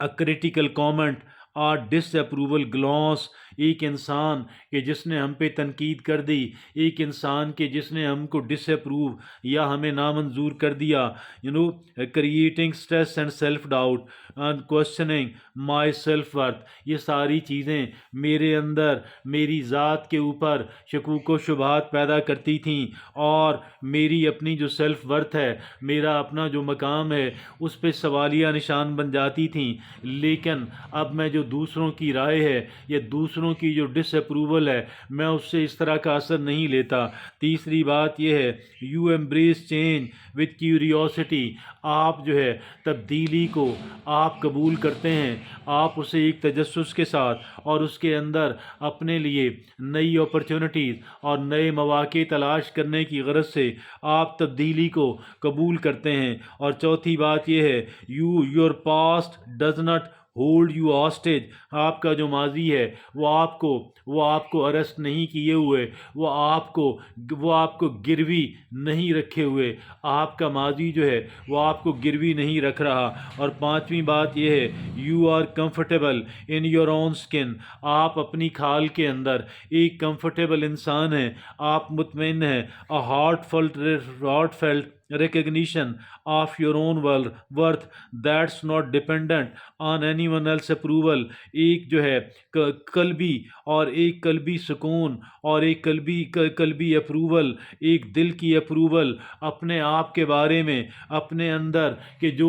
A critical comment or disapproval gloss ایک انسان کہ جس نے ہم پہ تنقید کر دی، ایک انسان کہ جس نے ہم کو ڈس اپروو یا ہمیں نامنظور کر دیا، creating stress and self doubt and questioning my self worth, یہ ساری چیزیں میرے اندر میری ذات کے اوپر شکوک و شبہات پیدا کرتی تھیں، اور میری اپنی جو سیلف ورتھ ہے، میرا اپنا جو مقام ہے، اس پہ سوالیہ نشان بن جاتی تھیں۔ لیکن اب میں جو دوسروں کی رائے ہے یا دوسروں کی جو ڈس اپروول ہے، میں اس سے اس طرح کا اثر نہیں لیتا۔ تیسری بات یہ ہے، you embrace change with curiosity, آپ جو ہے تبدیلی کو آپ قبول کرتے ہیں، آپ اسے ایک تجسس کے ساتھ اور اس کے اندر اپنے لیے نئی اپرچونٹیز اور نئے مواقع تلاش کرنے کی غرض سے آپ تبدیلی کو قبول کرتے ہیں۔ اور چوتھی بات یہ ہے، your past does not hold you hostage, آپ کا جو ماضی ہے وہ آپ کو اریسٹ نہیں کیے ہوئے، وہ آپ کو گروی نہیں رکھے ہوئے، آپ کا ماضی جو ہے وہ آپ کو گروی نہیں رکھ رہا۔ اور پانچویں بات یہ ہے، you are comfortable in your own skin, آپ اپنی کھال کے اندر ایک کمفرٹیبل انسان ہیں، آپ مطمئن ہیں۔ Heart felt recognition of your own worth that's not dependent on anyone else approval، ایک جو ہے قلبی اور ایک قلبی سکون اور ایک قلبی اپروول، ایک دل کی اپروول اپنے آپ کے بارے میں اپنے اندر، کہ جو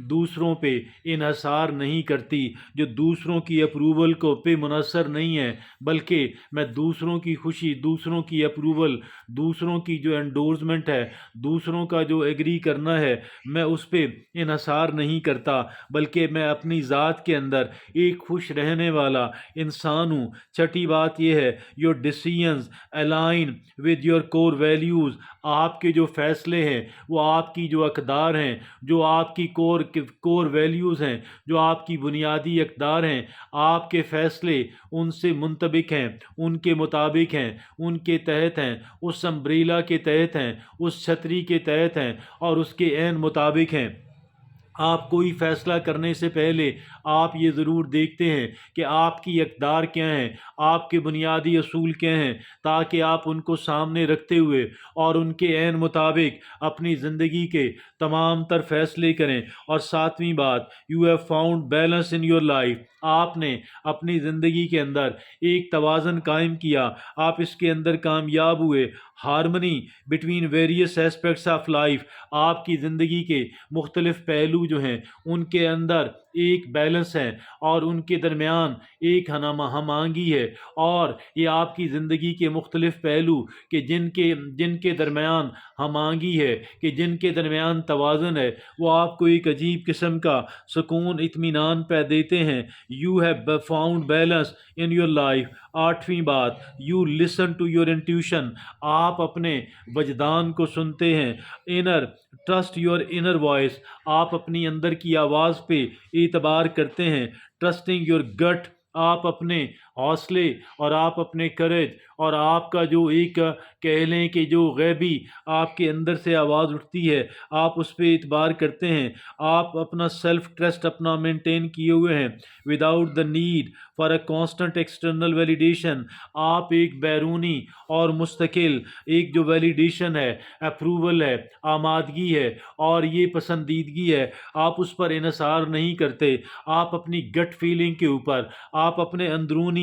دوسروں پہ انحصار نہیں کرتی، جو دوسروں کی اپروول کو پہ منحصر نہیں ہے، بلکہ میں دوسروں کی خوشی، دوسروں کی اپروول، دوسروں کی جو انڈورسمنٹ ہے، دوسروں کا جو ایگری کرنا ہے، میں اس پہ انحصار نہیں کرتا، بلکہ میں اپنی ذات کے اندر ایک خوش رہنے والا انسان ہوں۔ چھٹی بات یہ ہے، your decisions align with your core values, آپ کے جو فیصلے ہیں وہ آپ کی جو اقدار ہیں، جو آپ کی کور ویلیوز ہیں، جو آپ کی بنیادی اقدار ہیں، آپ کے فیصلے ان سے منطبق ہیں، ان کے مطابق ہیں، ان کے تحت ہیں، اس امبریلا کے تحت ہیں، اس چھتری کے تحت ہیں اور اس کے عین مطابق ہیں۔ آپ کوئی فیصلہ کرنے سے پہلے آپ یہ ضرور دیکھتے ہیں کہ آپ کی اقدار کیا ہیں، آپ کے بنیادی اصول کیا ہیں، تاکہ آپ ان کو سامنے رکھتے ہوئے اور ان کے عین مطابق اپنی زندگی کے تمام تر فیصلے کریں۔ اور ساتویں بات، you have found balance in your life, آپ نے اپنی زندگی کے اندر ایک توازن قائم کیا، آپ اس کے اندر کامیاب ہوئے۔ Harmony between various aspects of life, آپ کی زندگی کے مختلف پہلو جو ہیں ان کے اندر ایک بیلنس ہے اور ان کے درمیان ایک ہم آہنگی ہے، اور یہ آپ کی زندگی کے مختلف پہلو کہ جن کے درمیان ہم آہنگی ہے، کہ جن کے درمیان توازن ہے، وہ آپ کو ایک عجیب قسم کا سکون، اطمینان پہ دیتے ہیں۔ You have found balance in your life. آٹھویں بات، you listen to your intuition, آپ اپنے وجدان کو سنتے ہیں۔ ٹرسٹ یور انر وائس، آپ اپنی اندر کی آواز پہ اعتبار کرتے ہیں۔ ٹرسٹنگ یور گٹ، آپ اپنے حوصلے اور آپ اپنے کریج اور آپ کا جو ایک کہہ لیں کہ جو غیبی آپ کے اندر سے آواز اٹھتی ہے، آپ اس پہ اعتبار کرتے ہیں۔ آپ اپنا سیلف ٹرسٹ اپنا مینٹین کیے ہوئے ہیں، without the need for a constant external validation, آپ ایک بیرونی اور مستقل ایک جو ویلیڈیشن ہے، اپروول ہے، آمادگی ہے اور یہ پسندیدگی ہے، آپ اس پر انحصار نہیں کرتے۔ آپ اپنی گٹ فیلنگ کے اوپر، آپ اپنے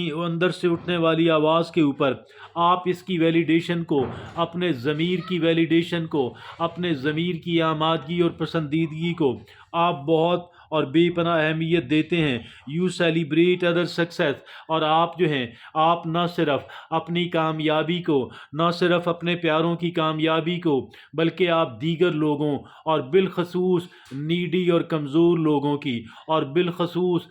اندر سے اٹھنے والی آواز کے اوپر، آپ اس کی ویلیڈیشن کو، اپنے ضمیر کی ویلیڈیشن کو، اپنے ضمیر کی آمادگی اور پسندیدگی کو آپ بہت اور بے پناہ اہمیت دیتے ہیں۔ یو سیلیبریٹ ادر سکسیس، اور آپ جو ہیں آپ نہ صرف اپنی کامیابی کو، نہ صرف اپنے پیاروں کی کامیابی کو، بلکہ آپ دیگر لوگوں اور بالخصوص نیڈی اور کمزور لوگوں کی اور بالخصوص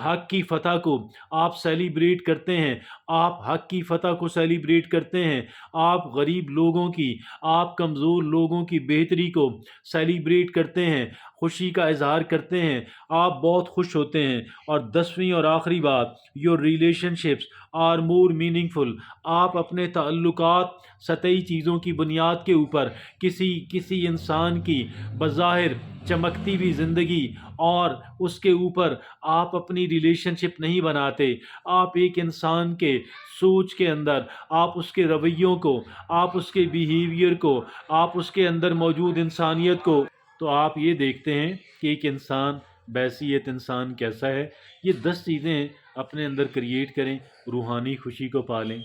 حق کی فتح کو آپ سیلیبریٹ کرتے ہیں۔ آپ حق کی فتح کو سیلیبریٹ کرتے ہیں، آپ غریب لوگوں کی، آپ کمزور لوگوں کی بہتری کو سیلیبریٹ کرتے ہیں۔ خوشی کا اظہار کرتے ہیں، آپ بہت خوش ہوتے ہیں۔ اور 10ویں اور آخری بات، your relationships are more meaningful, آپ اپنے تعلقات سطحی چیزوں کی بنیاد کے اوپر کسی انسان کی بظاہر چمکتی ہوئی زندگی اور اس کے اوپر آپ اپنی ریلیشن شپ نہیں بناتے۔ آپ ایک انسان کے سوچ کے اندر، آپ اس کے رویوں کو، آپ اس کے بیہیویئر کو، آپ اس کے اندر موجود انسانیت کو، تو آپ یہ دیکھتے ہیں کہ ایک انسان بحیثیت انسان کیسا ہے۔ یہ 10 چیزیں اپنے اندر کریٹ کریں، روحانی خوشی کو پالیں۔